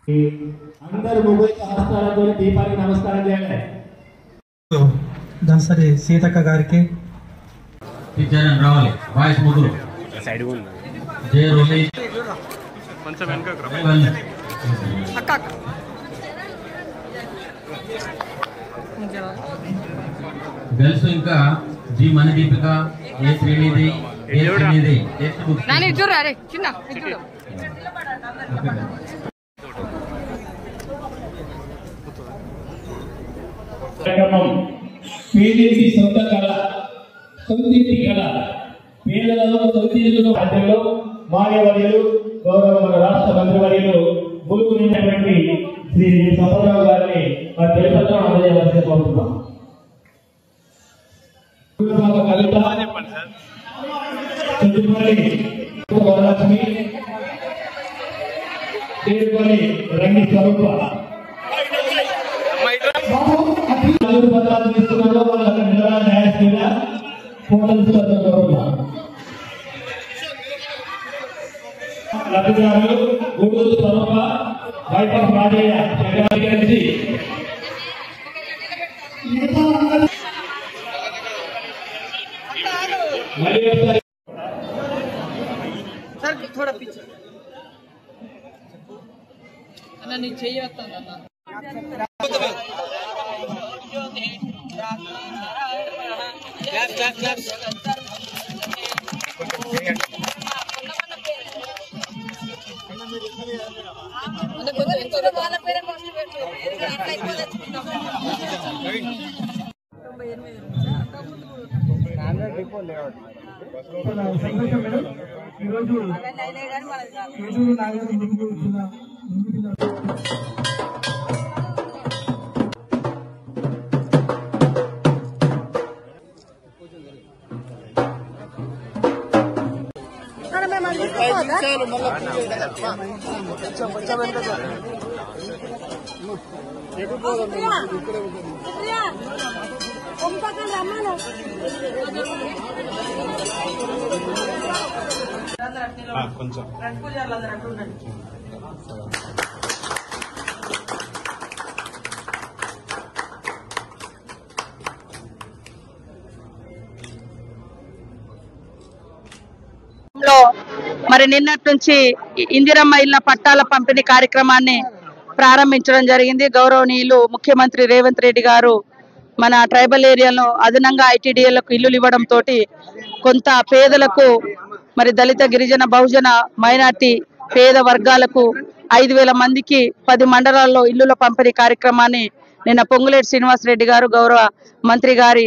అందరూ ముగ్గురు సహస్రాలతో దీపానికి నమస్కారం చేయాలి. దసరి సీతక్క గారికి రావాలి వాయిస్ ముగ్గురు గర్ల్స్ ఇంకా జీ మన దీపిక ఏ శ్రేణిది ఏ శ్రేణిది పేదింటి సొంత కళ సొంతింటి కళ పేదలలో సొంతింటిలో మధ్యలో మాన్యవర్యులు గౌరవ మన రాష్ట్ర మంత్రివర్యులు గురువు నిన్నటువంటి శ్రీ సంపదరావు గారిని మన తెలుగులో అందజేయాల్సి కోరుతున్నాం. కవిత వరలక్ష్మి దేవుని రంగి స్వరూప పత్రాలు తీసుకున్నారో వాళ్ళ న్యాయస్థితిగా లబ్ధిదారులు గూడూరు స్వరూప బైపాస్ రాజయ్య కలిసి మళ్ళీ ఒకసారి थोड़ा पीछे अन्ना नी चाहिए आता अन्ना మరి నిన్నటి నుంచి ఇందిరమ్మ ఇళ్ల పట్టాల పంపిణీ కార్యక్రమాన్ని ప్రారంభించడం జరిగింది. గౌరవనీయులు ముఖ్యమంత్రి రేవంత్ రెడ్డి గారు మన ట్రైబల్ ఏరియాలో అదనంగా ఐటీడీఏలకు ఇల్లులు ఇవ్వడం తోటి కొంత పేదలకు మరి దళిత గిరిజన బహుజన మైనార్టీ పేద వర్గాలకు 5,000 మందికి 10 మండలాల్లో ఇల్లుల పంపిణీ కార్యక్రమాన్ని నిన్న పొంగులేటి శ్రీనివాసరెడ్డి గారు గౌరవ మంత్రి గారి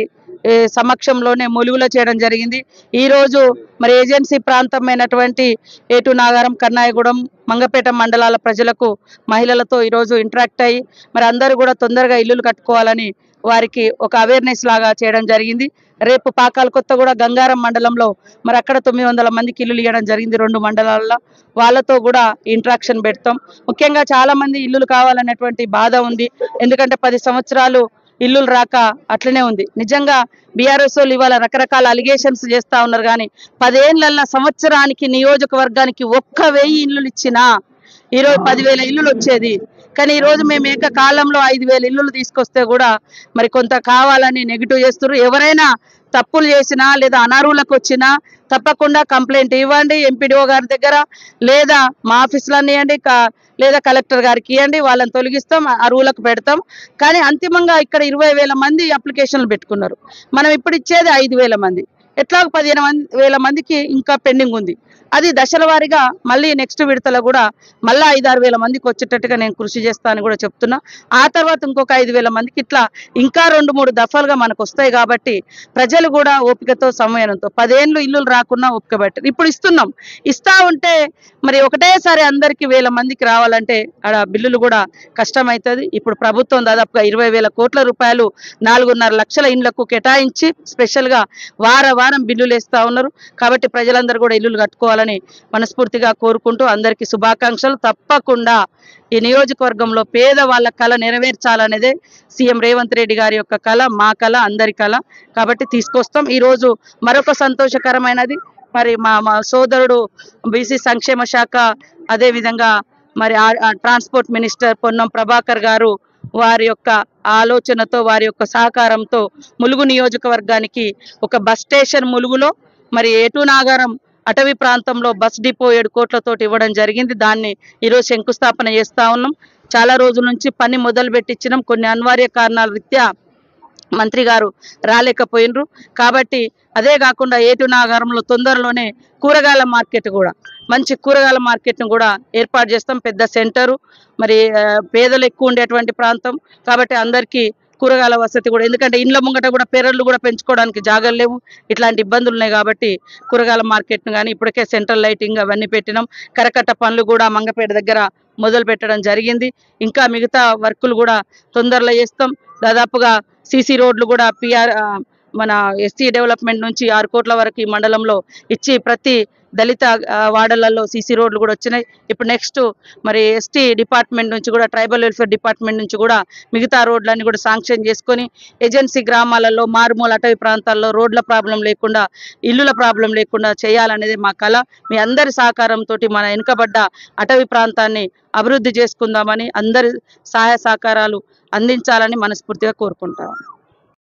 సమక్షంలోనే ములుగులో చేయడం జరిగింది. ఈ రోజు మరి ఏజెన్సీ ప్రాంతమైనటువంటి ఏటు నాగారం కన్నాయగూడెం మంగపేట మండలాల ప్రజలకు మహిళలతో ఈ రోజు ఇంటరాక్ట్ అయ్యి మరి అందరూ కూడా తొందరగా ఇల్లులు కట్టుకోవాలని వారికి ఒక అవేర్నెస్ లాగా చేయడం జరిగింది. రేపు పాకాల కొత్తగూడ గంగారం మండలంలో మరి అక్కడ 900 మందికి ఇల్లులు ఇవ్వడం జరిగింది 2 మండలాల్లో. వాళ్ళతో కూడా ఇంటరాక్షన్ పెడతాం. ముఖ్యంగా చాలా మంది ఇల్లులు కావాలనేటువంటి బాధ ఉంది. ఎందుకంటే 10 సంవత్సరాలు ఇల్లులు రాక అట్లనే ఉంది. నిజంగా బీఆర్ఎస్ వాళ్ళు ఇవాళ రకరకాల అలిగేషన్స్ చేస్తా ఉన్నారు. కానీ 10 ఏళ్ల సంవత్సరానికి నియోజకవర్గానికి 1,000 ఇల్లులు ఇచ్చినా ఈరోజు 10,000 ఇల్లులు వచ్చేది. కానీ ఈ రోజు మేము ఏకకాలంలో 5,000 ఇల్లులు తీసుకొస్తే కూడా మరి కొంత కావాలని నెగిటివ్ చేస్తున్నారు. ఎవరైనా తప్పులు చేసినా లేదా అనర్హులకు వచ్చినా తప్పకుండా కంప్లైంట్ ఇవ్వండి ఎంపీడీఓ గారి దగ్గర, లేదా మా ఆఫీసులన్నీ ఇవ్వండి, లేదా కలెక్టర్ గారికి ఇవ్వండి, వాళ్ళని తొలగిస్తాం, అర్హులకు పెడతాం. కానీ అంతిమంగా ఇక్కడ 20,000 మంది అప్లికేషన్లు పెట్టుకున్నారు. మనం ఇప్పుడు ఇచ్చేది 5,000 మంది. ఎట్లా 15,000 మందికి ఇంకా పెండింగ్ ఉంది. అది దశల వారీగా మళ్ళీ నెక్స్ట్ విడతలో కూడా మళ్ళీ 5-6 వేల మందికి వచ్చేటట్టుగా నేను కృషి చేస్తానని కూడా చెప్తున్నా. ఆ తర్వాత ఇంకొక 5,000 మందికి ఇట్లా ఇంకా 2-3 దఫాలుగా మనకు వస్తాయి. కాబట్టి ప్రజలు కూడా ఓపికతో సమయంతో 10 ఏళ్ళు ఇల్లులు రాకున్నా ఓపిక పెట్టారు. ఇప్పుడు ఇస్తున్నాం. ఇస్తా ఉంటే మరి ఒకటేసారి అందరికి 1,000 మందికి రావాలంటే ఆడ బిల్లులు కూడా కష్టమవుతుంది. ఇప్పుడు ప్రభుత్వం దాదాపుగా 20,000 కోట్ల రూపాయలు 4.5 లక్షల ఇండ్లకు కేటాయించి స్పెషల్గా వారం బిల్లులు వేస్తా ఉన్నారు. కాబట్టి ప్రజలందరూ కూడా ఇల్లులు కట్టుకోవాలని మనస్ఫూర్తిగా కోరుకుంటూ అందరికీ శుభాకాంక్షలు. తప్పకుండా ఈ నియోజకవర్గంలో పేద వాళ్ళ కళ నెరవేర్చాలనేదే సీఎం రేవంత్ రెడ్డి గారి యొక్క కళ, మా కళ, అందరి కళ. కాబట్టి తీసుకొస్తాం. ఈరోజు మరొక సంతోషకరమైనది, మరి మా సోదరుడు బీసీ సంక్షేమ శాఖ అదేవిధంగా మరి ట్రాన్స్పోర్ట్ మినిస్టర్ పొన్నం ప్రభాకర్ గారు వారి యొక్క ఆలోచనతో వారి యొక్క సహకారంతో ములుగు నియోజకవర్గానికి ఒక బస్ స్టేషన్ ములుగులో మరి ఏటూ నాగారం అటవీ ప్రాంతంలో బస్ డిపో 7 కోట్లతోటి ఇవ్వడం జరిగింది. దాన్ని ఈరోజు శంకుస్థాపన చేస్తా ఉన్నాం. చాలా రోజుల నుంచి పని మొదలు పెట్టించినాం. కొన్ని అనివార్య కారణాల రీత్యా మంత్రి గారు రాలేకపోయినరు. కాబట్టి అదే కాకుండా ఏటూ నాగారంలో తొందరలోనే కూరగాయల మార్కెట్ కూడా మంచి కూరగాయల మార్కెట్ను కూడా ఏర్పాటు చేస్తాం. పెద్ద సెంటరు, మరి పేదలు ఎక్కువ ఉండేటువంటి ప్రాంతం కాబట్టి అందరికీ కూరగాయల వసతి కూడా, ఎందుకంటే ఇండ్ల ముంగట కూడా పెరళ్ళు కూడా పెంచుకోవడానికి జాగాలు లేవు, ఇట్లాంటి ఇబ్బందులు ఉన్నాయి. కాబట్టి కూరగాయల మార్కెట్ను కానీ ఇప్పటికే సెంట్రల్ లైటింగ్ అవన్నీ పెట్టినాం. కరకట్ట పనులు కూడా మంగపేట దగ్గర మొదలు పెట్టడం జరిగింది. ఇంకా మిగతా వర్కులు కూడా తొందరలో చేస్తాం. దాదాపుగా సీసీ రోడ్లు కూడా మన ఎస్సీ డెవలప్మెంట్ నుంచి 6 కోట్ల వరకు ఈ మండలంలో ఇచ్చి ప్రతి దళిత వార్డులలో సీసీ రోడ్లు కూడా వచ్చినాయి. ఇప్పుడు నెక్స్ట్ మరి ఎస్టీ డిపార్ట్మెంట్ నుంచి కూడా ట్రైబల్ వెల్ఫేర్ డిపార్ట్మెంట్ నుంచి కూడా మిగతా రోడ్లన్నీ కూడా శాంక్షన్ చేసుకొని ఏజెన్సీ గ్రామాలలో మారుమూల అటవీ ప్రాంతాల్లో రోడ్ల ప్రాబ్లం లేకుండా ఇల్లుల ప్రాబ్లం లేకుండా చేయాలనేది మా కళ. మీ అందరి సహకారంతో మన వెనుకబడ్డ అటవీ ప్రాంతాన్ని అభివృద్ధి చేసుకుందామని అందరి సహాయ సహకారాలు అందించాలని మనస్ఫూర్తిగా కోరుకుంటాం.